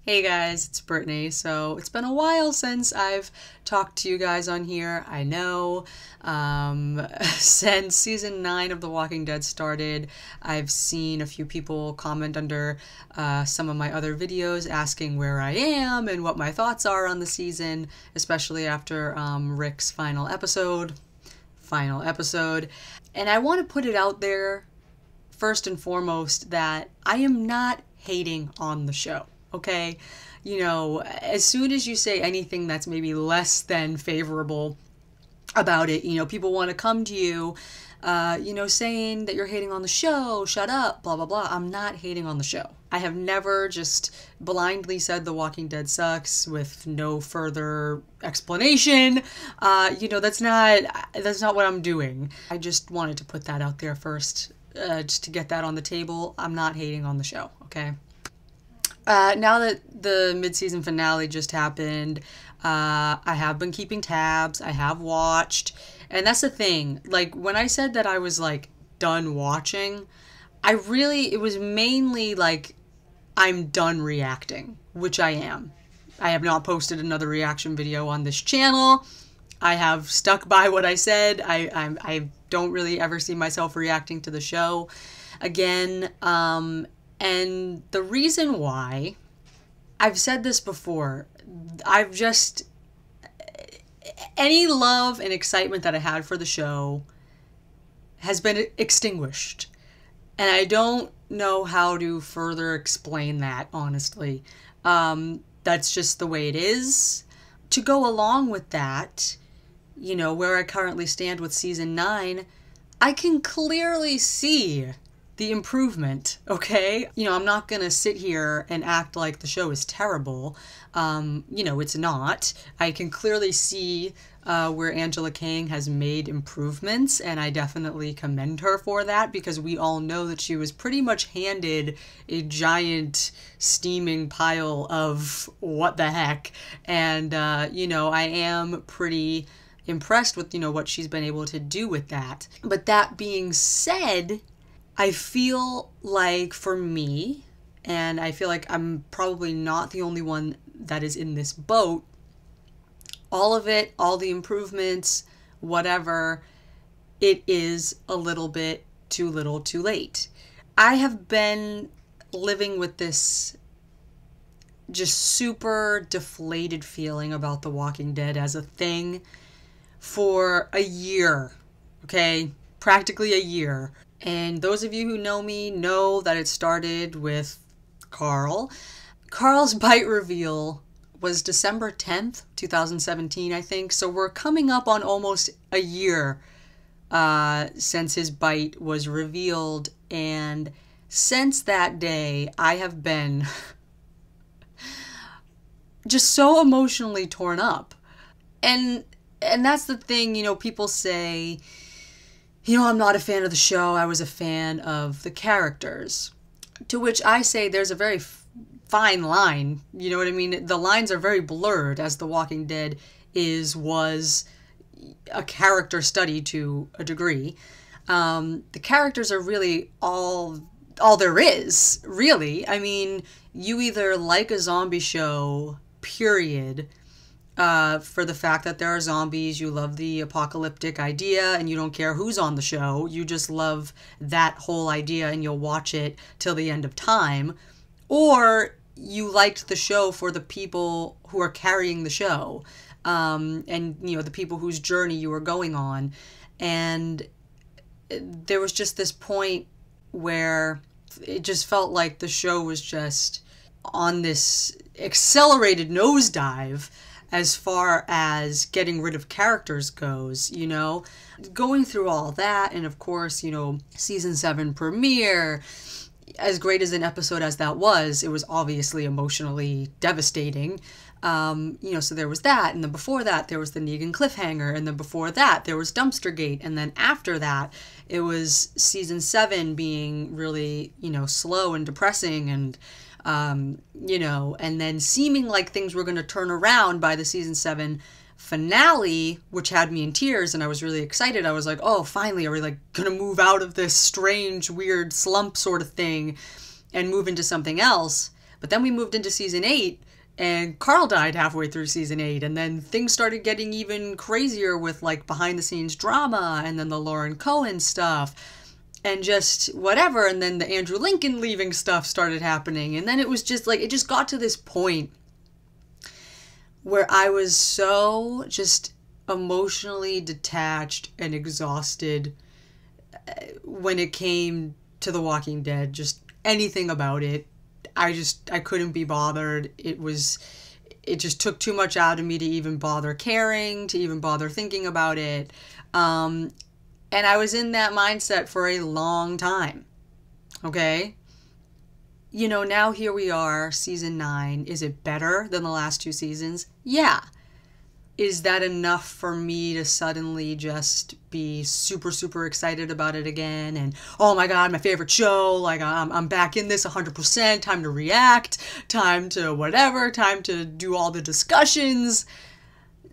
Hey guys, it's Brittany. So it's been a while since I've talked to you guys on here. I know. Since season 9 of The Walking Dead started, I've seen a few people comment under some of my other videos asking where I am and what my thoughts are on the season, especially after Rick's final episode. And I want to put it out there, first and foremost, that I am not hating on the show. Okay, as soon as you say anything that's maybe less than favorable about it, people want to come to you, saying that you're hating on the show, shut up, blah, blah, blah. I'm not hating on the show. I have never just blindly said The Walking Dead sucks with no further explanation. That's not what I'm doing. I just wanted to put that out there first, just to get that on the table. I'm not hating on the show, okay? Now that the mid-season finale just happened, I have been keeping tabs, I have watched, and that's the thing, like, when I said that I was, like, done watching, it was mainly, like, I'm done reacting, which I am. I have not posted another reaction video on this channel. I have stuck by what I said. I don't really ever see myself reacting to the show again, and the reason why, I've said this before, any love and excitement that I had for the show has been extinguished. And I don't know how to further explain that, honestly. That's just the way it is. To go along with that, where I currently stand with season 9, I can clearly see the improvement, okay? I'm not gonna sit here and act like the show is terrible. It's not. I can clearly see where Angela Kang has made improvements, and I definitely commend her for that, because we all know that she was pretty much handed a giant steaming pile of what the heck, and I am pretty impressed with what she's been able to do with that. But that being said, I feel like, for me, and I feel like I'm probably not the only one that is in this boat, all of it, all the improvements, whatever, it is a little bit too little too late. I have been living with this just super deflated feeling about The Walking Dead as a thing for a year, okay? Practically a year. And those of you who know me know that it started with Carl. Carl's bite reveal was December 10th, 2017, I think. So we're coming up on almost a year since his bite was revealed. And since that day, I have been just so emotionally torn up. And that's the thing, people say, I'm not a fan of the show, I was a fan of the characters. To which I say there's a very fine line, you know what I mean? The lines are very blurred, as The Walking Dead was a character study to a degree. The characters are really all there is, really. I mean, you either like a zombie show, period, for the fact that there are zombies, you love the apocalyptic idea, and you don't care who's on the show, you just love that whole idea and you'll watch it till the end of time, or you liked the show for the people who are carrying the show, and the people whose journey you were going on. And there was just this point where it just felt like the show was just on this accelerated nosedive as far as getting rid of characters goes, going through all that. And of course, season 7 premiere, as great as an episode as that was, it was obviously emotionally devastating. So there was that, and then before that there was the Negan cliffhanger, and then before that there was Dumpstergate, and then after that it was season 7 being really, slow and depressing, and and then seeming like things were going to turn around by the season 7 finale, which had me in tears, and I was really excited. I was like, oh, finally, are we like going to move out of this strange, weird slump sort of thing and move into something else? But then we moved into season 8, and Carl died halfway through season 8, and then things started getting even crazier with like behind the scenes drama, and then the Lauren Cohen stuff, and just whatever, and then the Andrew Lincoln leaving stuff started happening, and then it was just like, it just got to this point where I was so just emotionally detached and exhausted when it came to The Walking Dead, just anything about it. I couldn't be bothered. It just took too much out of me to even bother caring, to even bother thinking about it. And I was in that mindset for a long time. Okay? You know, now here we are, season 9. Is it better than the last 2 seasons? Yeah. Is that enough for me to suddenly just be super, super excited about it again? And, oh my God, my favorite show. Like, I'm back in this 100%. Time to react. Time to whatever. Time to do all the discussions.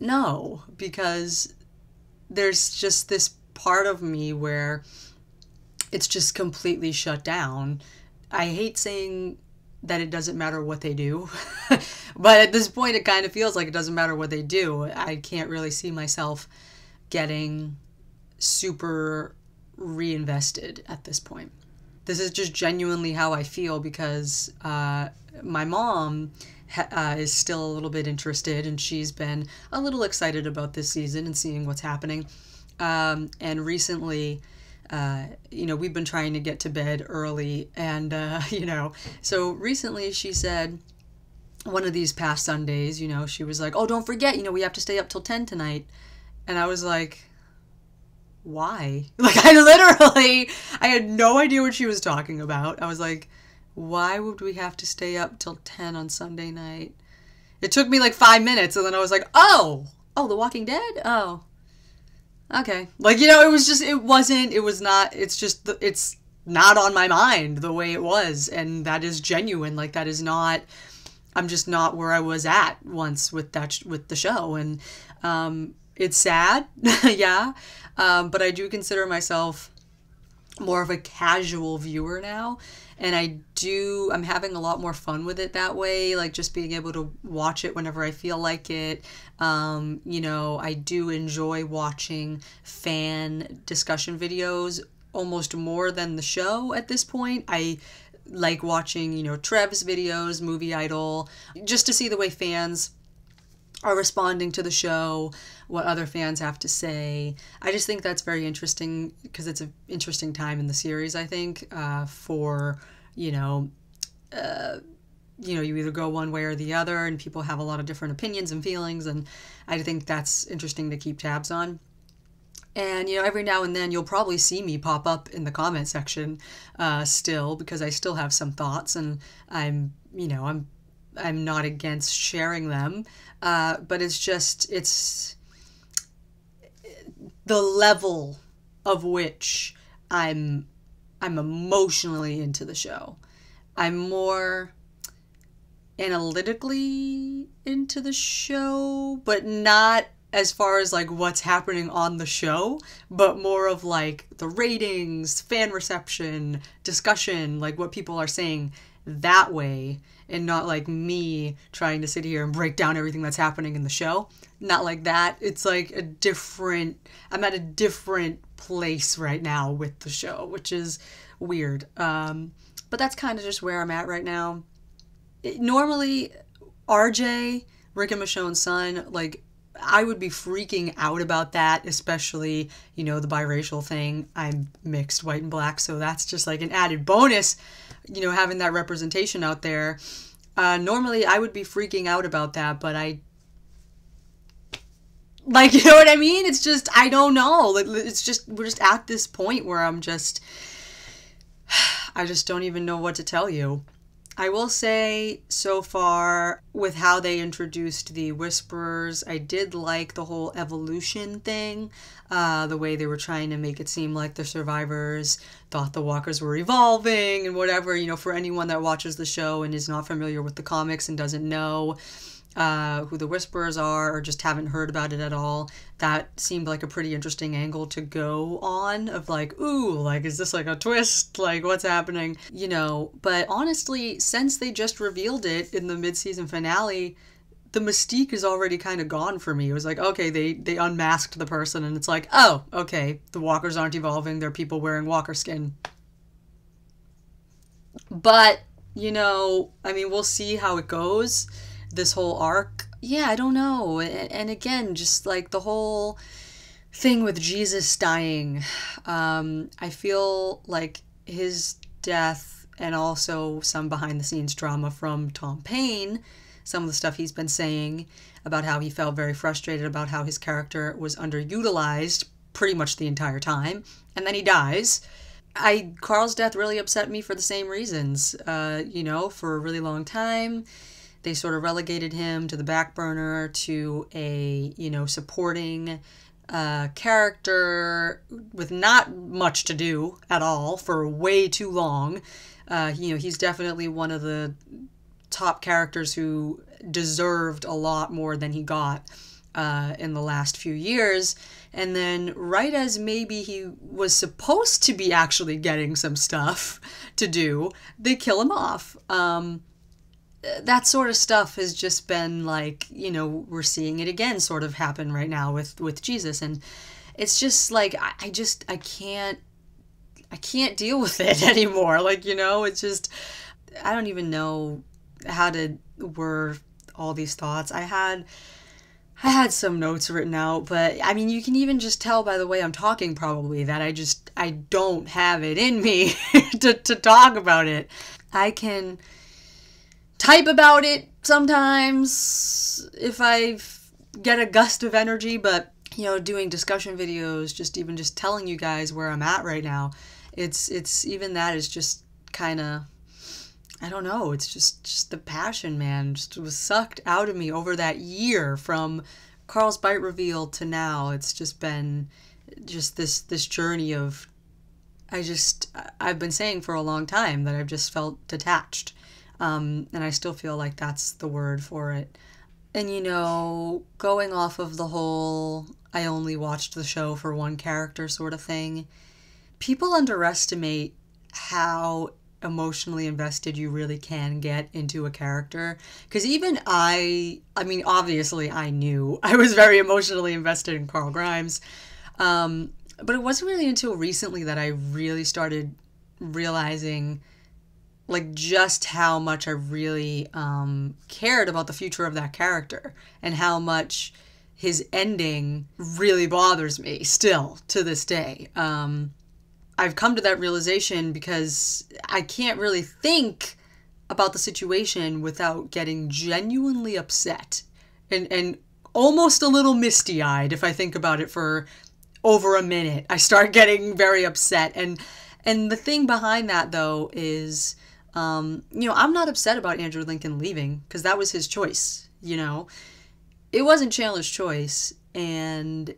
No, because there's just this part of me where it's just completely shut down. I hate saying that it doesn't matter what they do. But at this point, it kind of feels like it doesn't matter what they do. I can't really see myself getting super reinvested at this point. This is just genuinely how I feel, because my mom is still a little bit interested, and she's been a little excited about this season and seeing what's happening. And recently, you know, we've been trying to get to bed early, and, you know, so recently she said, one of these past Sundays, you know, she was like, oh, don't forget, you know, we have to stay up till 10 tonight. And I was like, why? Like, I had no idea what she was talking about. I was like, why would we have to stay up till 10 on Sunday night? It took me like 5 minutes, and then I was like, oh, The Walking Dead? Oh, okay. Like, you know, it's not on my mind the way it was, and that is genuine. Like, that is not, I'm just not where I was at once with the show, and it's sad, yeah, but I do consider myself more of a casual viewer now, and I'm having a lot more fun with it that way, like just being able to watch it whenever I feel like it. You know, I do enjoy watching fan discussion videos almost more than the show at this point. I like watching, you know, Trev's videos, Movie Idol, just to see the way fans are responding to the show, what other fans have to say. I just think that's very interesting, because it's an interesting time in the series, I think, for, you know, you either go one way or the other, and people have a lot of different opinions and feelings, and I think that's interesting to keep tabs on. And, you know, every now and then you'll probably see me pop up in the comment section still, because I still have some thoughts, and I'm not against sharing them, but it's the level of which I'm emotionally into the show. I'm more analytically into the show, but not as far as like what's happening on the show, but more of like the ratings, fan reception, discussion, like what people are saying that way, and not like me trying to sit here and break down everything that's happening in the show. Not like that. It's like I'm at a different place right now with the show, which is weird. But that's kind of just where I'm at right now. Normally, RJ, Rick and Michonne's son, like, I would be freaking out about that, especially, you know, the biracial thing. I'm mixed, white and black, so that's just like an added bonus, you know, having that representation out there. Normally, I would be freaking out about that, but like, you know what I mean? It's just, I don't know. It's just, we're just at this point where I just don't even know what to tell you. I will say, so far, with how they introduced the Whisperers, I did like the whole evolution thing, the way they were trying to make it seem like the survivors thought the walkers were evolving and whatever. You know, for anyone that watches the show and is not familiar with the comics and doesn't know, who the Whisperers are, or just haven't heard about it at all, that seemed like a pretty interesting angle to go on, of like, ooh, like, is this like a twist? Like, what's happening? You know, but honestly, since they just revealed it in the mid-season finale, the mystique is already kind of gone for me. It was like, okay, they unmasked the person, and it's like, oh, okay, the walkers aren't evolving, they're people wearing walker skin. But, you know, I mean, we'll see how it goes, this whole arc. Yeah, I don't know. And again, just like the whole thing with Jesus dying, I feel like his death, and also some behind the scenes drama from Tom Payne, some of the stuff he's been saying about how he felt very frustrated about how his character was underutilized pretty much the entire time, and then he dies. Carl's death really upset me for the same reasons. You know, for a really long time, they sort of relegated him to the back burner, to a, you know, supporting character with not much to do at all for way too long. You know, he's definitely one of the top characters who deserved a lot more than he got in the last few years. And then right as maybe he was supposed to be actually getting some stuff to do, they kill him off. That sort of stuff has just been like, you know, we're seeing it again sort of happen right now with Jesus. And it's just like, I can't deal with it anymore. Like, you know, it's just, I don't even know how to word all these thoughts. I had some notes written out, but I mean, you can even just tell by the way I'm talking probably that I don't have it in me to talk about it. I can type about it sometimes if I get a gust of energy, but, you know, doing discussion videos, just telling you guys where I'm at right now, it's even that is just kind of, I don't know, it's just the passion, man, just was sucked out of me over that year from Carl's Bite reveal to now. It's just been just this journey of, I've been saying for a long time that I've just felt detached. And I still feel like that's the word for it. And, you know, going off of the whole, I only watched the show for one character sort of thing, people underestimate how emotionally invested you really can get into a character. Because even I mean, obviously I knew I was very emotionally invested in Carl Grimes, but it wasn't really until recently that I really started realizing like just how much I really cared about the future of that character, and how much his ending really bothers me still to this day. I've come to that realization because I can't really think about the situation without getting genuinely upset and almost a little misty-eyed. If I think about it for over a minute, I start getting very upset. And the thing behind that, though, is, you know, I'm not upset about Andrew Lincoln leaving, because that was his choice, you know. It wasn't Chandler's choice, and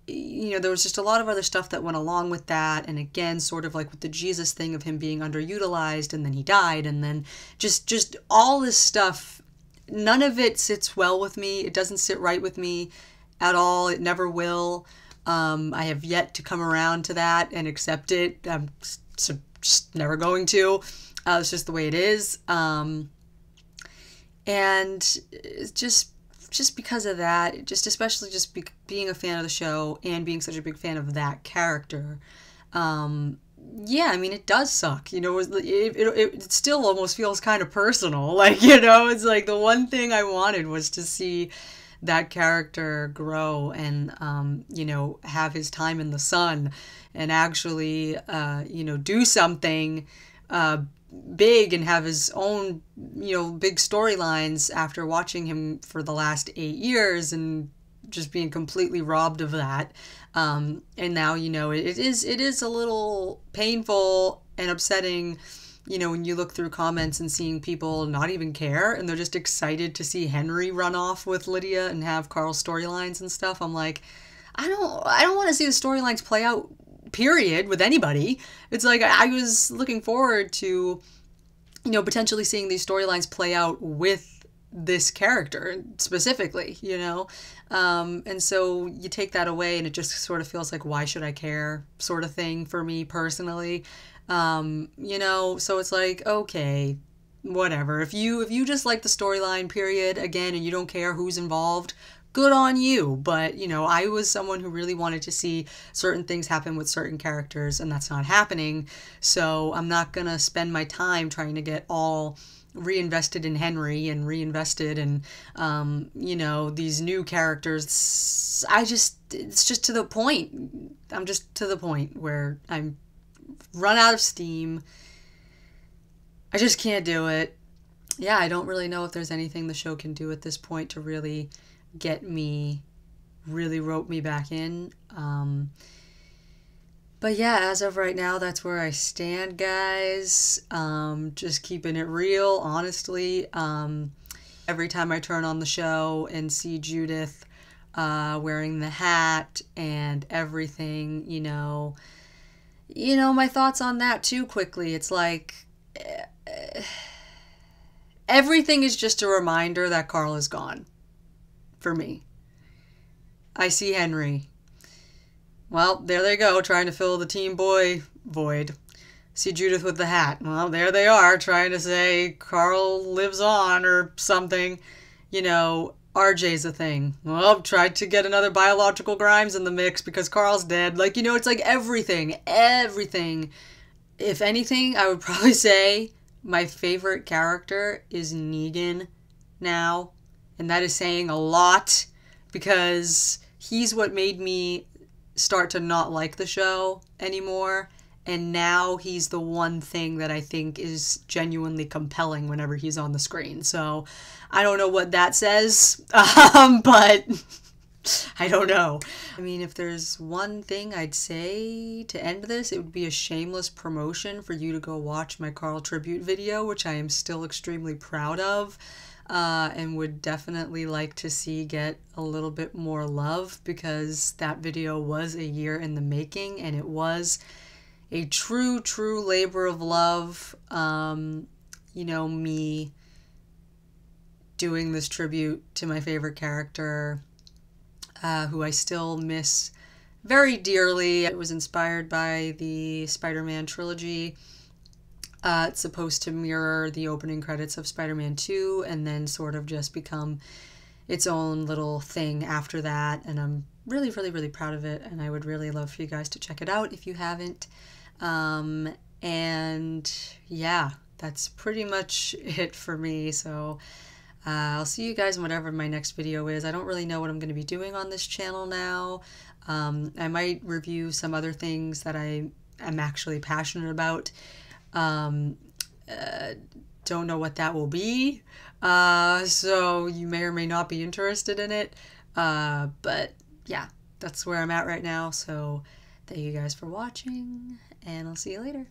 you know, there was just a lot of other stuff that went along with that. And again, sort of like with the Jesus thing of him being underutilized, and then he died, and then just all this stuff, none of it sits well with me. It doesn't sit right with me at all. It never will. I have yet to come around to that and accept it. I'm just never going to. It's just the way it is. And it's just because of that, just especially just being a fan of the show and being such a big fan of that character, yeah, I mean, it does suck, you know. It still almost feels kind of personal, like, you know, it's like the one thing I wanted was to see that character grow and, you know, have his time in the sun and actually, you know, do something big and have his own, you know, big storylines after watching him for the last 8 years and just being completely robbed of that. And now, you know, it is a little painful and upsetting, you know, when you look through comments and seeing people not even care and they're just excited to see Henry run off with Lydia and have Carl's storylines and stuff. I'm like, I don't want to see the storylines play out, period, with anybody. It's like I was looking forward to, you know, potentially seeing these storylines play out with this character specifically, you know? And so you take that away and it just sort of feels like, why should I care, sort of thing for me personally. You know, so it's like, okay, whatever. If you just like the storyline, period, again, and you don't care who's involved, good on you. But, you know, I was someone who really wanted to see certain things happen with certain characters, and that's not happening. So I'm not going to spend my time trying to get all reinvested in Henry and reinvested in, you know, these new characters. It's just to the point. I'm just to the point where I'm run out of steam. I just can't do it. Yeah, I don't really know if there's anything the show can do at this point to really get me, really rope me back in. But yeah, as of right now, that's where I stand, guys. Just keeping it real, honestly. Every time I turn on the show and see Judith wearing the hat and everything, you know, my thoughts on that too quickly. It's like everything is just a reminder that Carl is gone for me. I see Henry. Well, there they go, trying to fill the teen boy void. See Judith with the hat. Well, there they are, trying to say Carl lives on or something. You know, RJ's a thing. Well, tried to get another biological Grimes in the mix because Carl's dead. Like, you know, it's like everything. If anything, I would probably say my favorite character is Negan now. And that is saying a lot because he's what made me start to not like the show anymore. And now he's the one thing that I think is genuinely compelling whenever he's on the screen. So I don't know what that says, but I don't know. I mean, if there's one thing I'd say to end this, it would be a shameless promotion for you to go watch my Carl tribute video, which I am still extremely proud of. And would definitely like to see get a little bit more love because that video was a year in the making and it was a true labor of love. You know, me doing this tribute to my favorite character, who I still miss very dearly. It was inspired by the Spider-Man trilogy. It's supposed to mirror the opening credits of Spider-Man 2 and then sort of just become its own little thing after that. And I'm really proud of it. And I would really love for you guys to check it out if you haven't. And yeah, that's pretty much it for me. So I'll see you guys in whatever my next video is. I don't really know what I'm going to be doing on this channel now. I might review some other things that I am actually passionate about. Don't know what that will be, so you may or may not be interested in it, but yeah, that's where I'm at right now, so thank you guys for watching, and I'll see you later.